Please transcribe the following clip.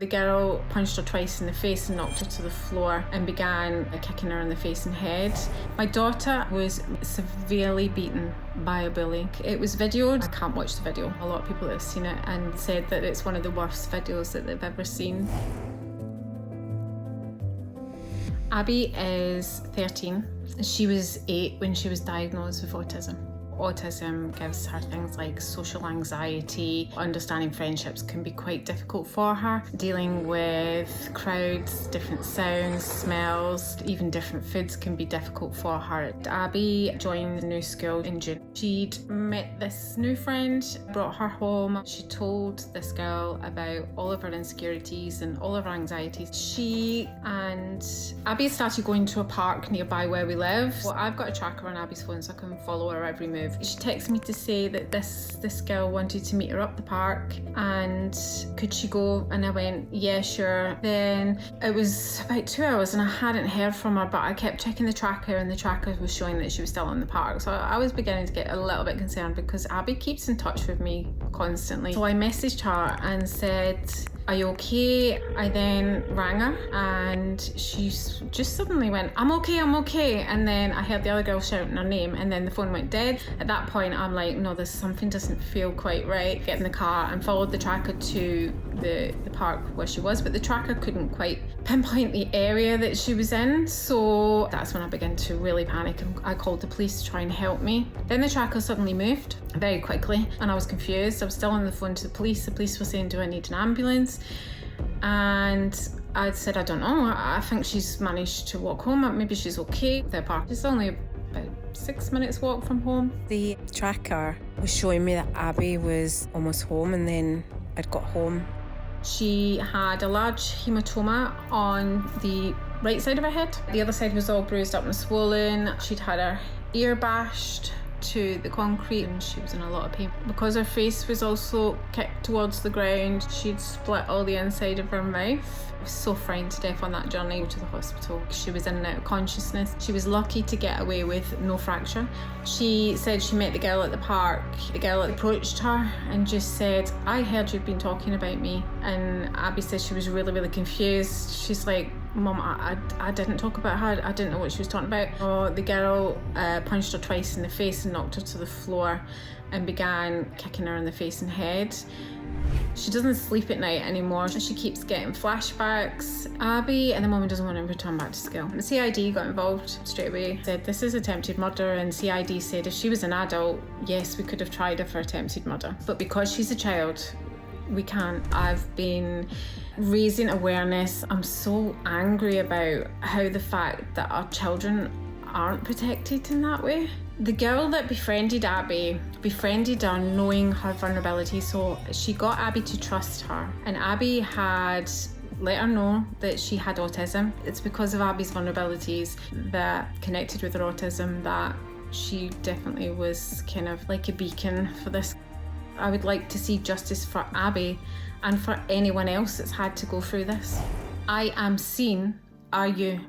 The girl punched her twice in the face and knocked her to the floor and began kicking her in the face and head. My daughter was severely beaten by a bully. It was videoed. I can't watch the video. A lot of people have seen it and said that it's one of the worst videos that they've ever seen. Abbie is 13. She was 8 when she was diagnosed with autism. Autism gives her things like social anxiety. Understanding friendships can be quite difficult for her. Dealing with crowds, different sounds, smells, even different foods can be difficult for her. Abbie joined the new school in June. She'd met this new friend, brought her home. She told this girl about all of her insecurities and all of her anxieties. She and Abbie started going to a park nearby where we live. Well, I've got a tracker on Abbie's phone so I can follow her every move. She texted me to say that this girl wanted to meet her up the park and could she go, and I went, yeah, sure. Then it was about 2 hours and I hadn't heard from her, but I kept checking the tracker and the tracker was showing that she was still in the park. So I was beginning to get a little bit concerned because Abbie keeps in touch with me constantly. So I messaged her and said, are you okay? I then rang her and she just suddenly went, I'm okay. And then I heard the other girl shouting her name and then the phone went dead. At that point, I'm like, no, something doesn't feel quite right. Get in the car and followed the tracker to the park where she was, but the tracker couldn't quite pinpoint the area that she was in. So that's when I began to really panic and I called the police to try and help me. Then the tracker suddenly moved very quickly and I was confused. I was still on the phone to the police. The police were saying, do I need an ambulance? And I said, I don't know. I think she's managed to walk home. Maybe she's okay. The park is only about 6 minutes walk from home. The tracker was showing me that Abbie was almost home and then I'd got home. She had a large hematoma on the right side of her head. The other side was all bruised up and swollen. She'd had her ear bashed to the concrete and she was in a lot of pain. Because her face was also kicked towards the ground, she'd split all the inside of her mouth. I was so frightened to death on that journey to the hospital. She was in and out of consciousness. She was lucky to get away with no fracture. She said she met the girl at the park. The girl approached her and just said, I heard you've been talking about me. And Abbie said she was really, really confused. She's like, Mum, I didn't talk about her. I didn't know what she was talking about. Oh, the girl punched her twice in the face and knocked her to the floor and began kicking her in the face and head. She doesn't sleep at night anymore. She keeps getting flashbacks. Abbie at the moment doesn't want to return back to school. The CID got involved straight away. Said this is attempted murder, and CID said if she was an adult, yes, we could have tried her for attempted murder. But because she's a child, we can't. I've been raising awareness. I'm so angry about how the fact that our children aren't protected in that way. The girl that befriended Abbie befriended her knowing her vulnerabilities, so she got Abbie to trust her, and Abbie had let her know that she had autism. It's because of Abbie's vulnerabilities that connected with her autism that she definitely was kind of like a beacon for this. I would like to see justice for Abbie and for anyone else that's had to go through this. I am seen, are you?